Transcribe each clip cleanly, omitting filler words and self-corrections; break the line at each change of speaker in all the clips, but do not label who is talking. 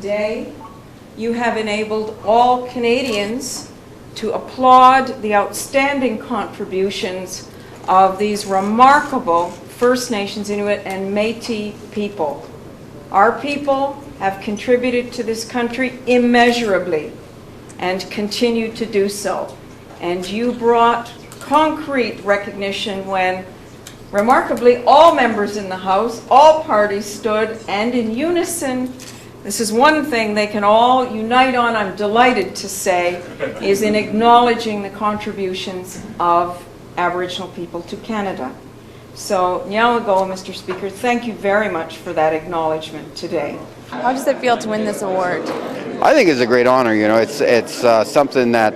today, you have enabled all Canadians to applaud the outstanding contributions of these remarkable First Nations, Inuit, and Métis people. Our people have contributed to this country immeasurably and continue to do so. And you brought concrete recognition when, remarkably, all members in the House, all parties stood, and in unison, this is one thing they can all unite on, I'm delighted to say, is in acknowledging the contributions of Aboriginal people to Canada. So, Nyalago, Mr. Speaker, thank you very much for that acknowledgement today.
How does it feel to win this award?
I think it's a great honor. You know, it's something that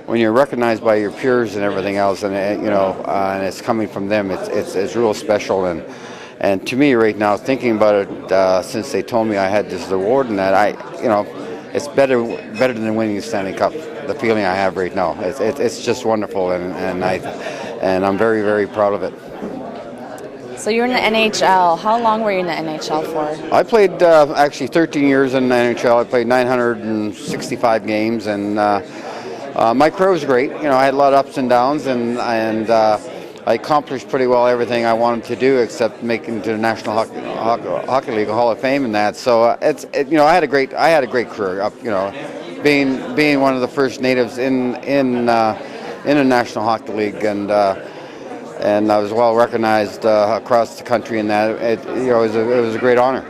when you're recognized by your peers and everything else, and and it's coming from them, it's real special. And to me right now, thinking about it, since they told me I had this award and that, it's better than winning the Stanley Cup. The feeling I have right now, it's just wonderful, and I'm very, very proud of it.
So you're in the NHL. How long were you in the NHL for?
I played actually 13 years in the NHL. I played 965 games, and my career was great. You know, I had a lot of ups and downs, and I accomplished pretty well everything I wanted to do, except making to the National Hockey League Hall of Fame and that. So I had a great career. Being one of the first natives in the National Hockey League, and I was well recognized across the country in that. It was a great honor.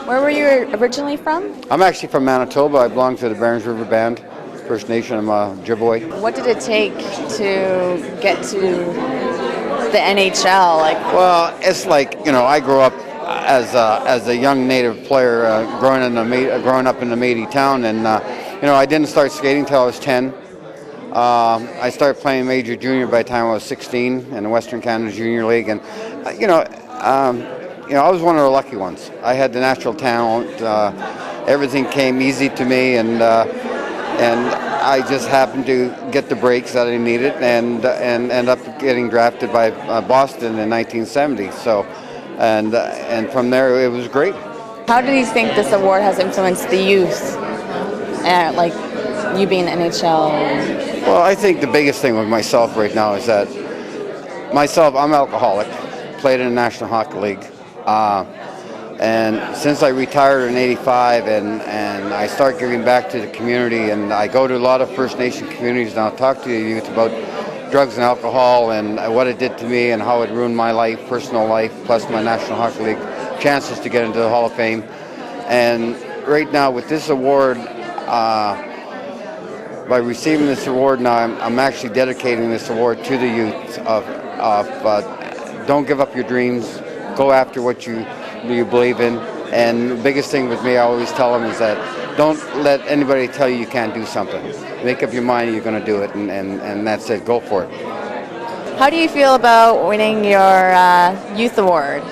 Where were you originally from?
I'm actually from Manitoba. I belong to the Barons River Band, First Nation. I'm a Ojibwe.
What did it take to get to the NHL?
Well, it's like, I grew up as a young native player, growing up in the Métis town, and I didn't start skating until I was 10. I started playing major junior by the time I was 16 in the Western Canada Junior League, and I was one of the lucky ones. I had the natural talent. Everything came easy to me, and I just happened to get the breaks that I needed, and end up getting drafted by Boston in 1970. So, and from there it was great.
How do you think this award has influenced the youth? You being NHL?
Well, I think the biggest thing with myself right now is that I'm alcoholic, played in the National Hockey League, and since I retired in '85 and I start giving back to the community, and I go to a lot of First Nation communities and I'll talk to the youth about drugs and alcohol and what it did to me and how it ruined my life, personal life, plus my National Hockey League chances to get into the Hall of Fame. And right now with this award, by receiving this award now, I'm actually dedicating this award to the youth of don't give up your dreams, go after what you believe in. And the biggest thing with me, I always tell them, is that don't let anybody tell you can't do something. Make up your mind you're going to do it, and that's it, go for it.
How do you feel about winning your youth award?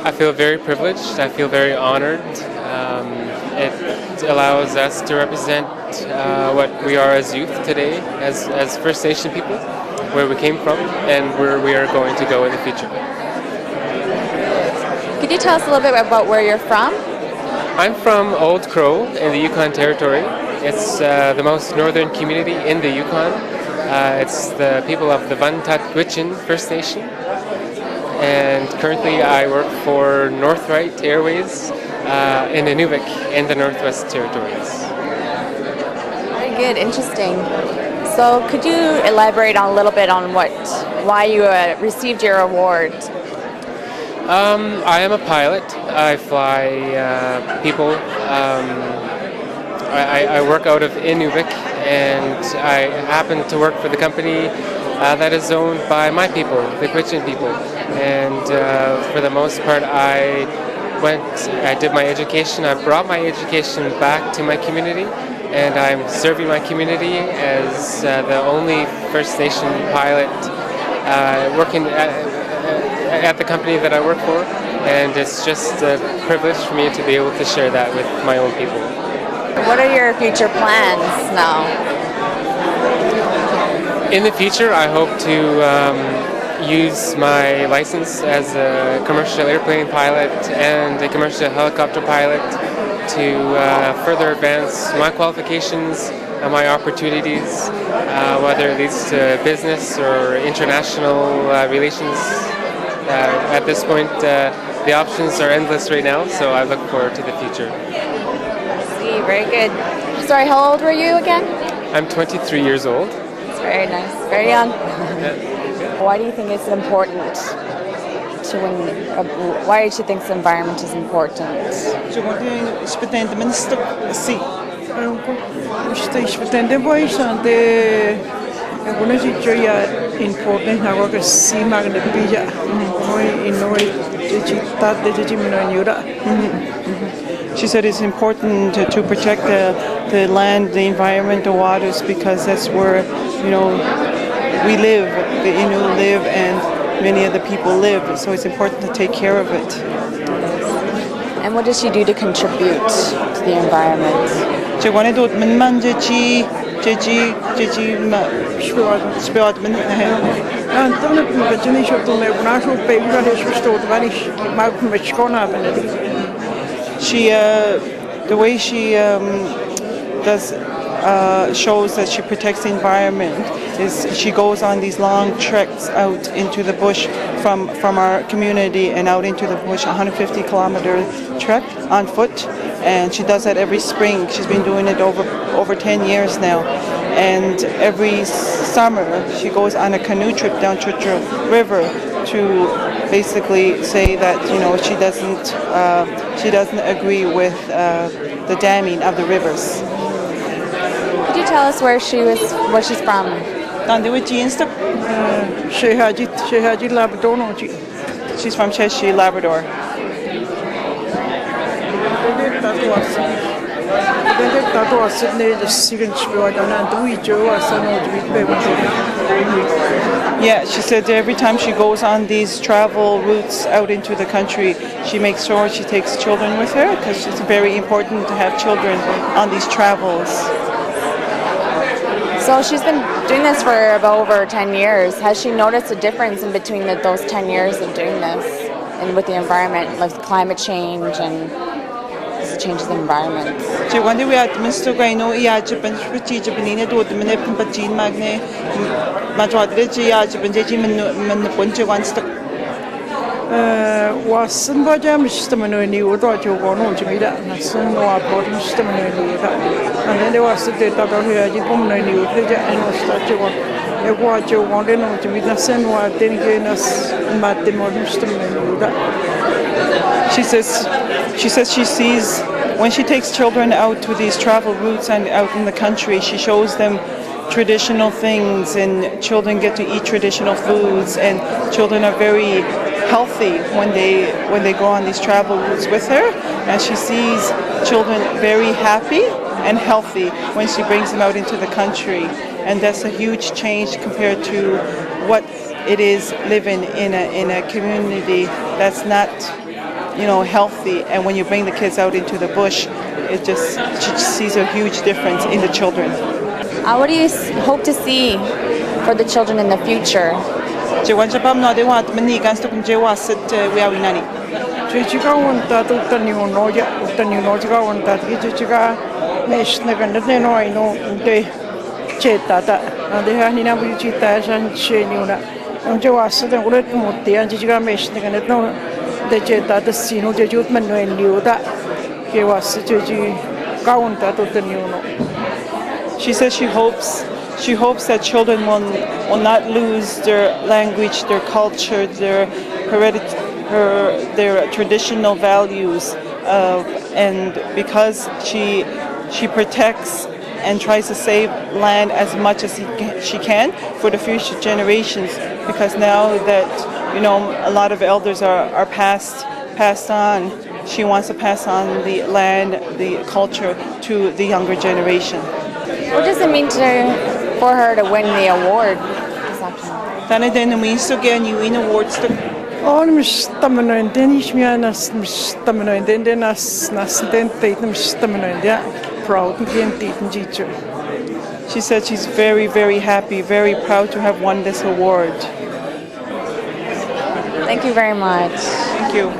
I feel very privileged, I feel very honored. It allows us to represent what we are as youth today, as First Nation people, where we came from and where we are going to go in the future.
Could you tell us a little bit about where you're from?
I'm from Old Crow in the Yukon Territory. It's the most northern community in the Yukon. It's the people of the Vantat-Gwitchin First Nation. And currently I work for Northright Airways in Inuvik in the Northwest Territories.
Very good, interesting. So could you elaborate on a little bit on why you received your award?
I am a pilot. I fly people. I work out of Inuvik, and I happen to work for the company that is owned by my people, the Gwitchin people. And for the most part, I did my education. I brought my education back to my community, and I'm serving my community as the only First Nation pilot working at the company that I work for, and it's just a privilege for me to be able to share that with my own people.
What are your future plans now?
In the future, I hope to use my license as a commercial airplane pilot and a commercial helicopter pilot to further advance my qualifications and my opportunities, whether it leads to business or international relations. At this point, the options are endless right now, so I look forward to the future.
See, very good. Sorry, how old were you again?
I'm 23 years old.
It's very nice, very young. Why do you think it's important to win? Why do you think the environment is important?
She said it's important to protect the land, the environment, the waters, because that's where, we live, the Innu live, and many of the people live. So it's important to take care of it.
And what does she do to contribute to the environment?
She, the way she shows that she protects the environment is she goes on these long treks out into the bush from our community and out into the bush, 150-kilometer trek on foot, and she does that every spring. She's been doing it over 10 years now, and every summer she goes on a canoe trip down Chutra River to basically say that she doesn't agree with the damming of the rivers.
Could you tell us where she's from?
She's from Cheshire, Labrador. Yeah, she said every time she goes on these travel routes out into the country, she makes sure she takes children with her because it's very important to have children on these travels.
So she's been doing this for about over 10 years. Has she noticed a difference in between those 10 years of doing this and with the environment, like climate change and the changes in the environment? She says she sees when she takes children out to these travel routes and out in the country, she shows them traditional things, and children get to eat traditional foods, and children are very healthy when they go on these travel routes with her, and she sees children very happy and healthy when she brings them out into the country, and that's a huge change compared to what it is living in a community that's not healthy. And when you bring the kids out into the bush, she just sees a huge difference in the children. What do you hope to see for the children in the future?
She says she hopes that children will not lose their language, their culture, their traditional values, and because she protects and tries to save land as much as she can for the future generations, because now that a lot of elders are passed on, she wants to pass on the land, the culture to the younger generation.
What does it mean for her to win the award?
She said she's very, very happy, very proud to have won this award.
Thank you very much.
Thank you.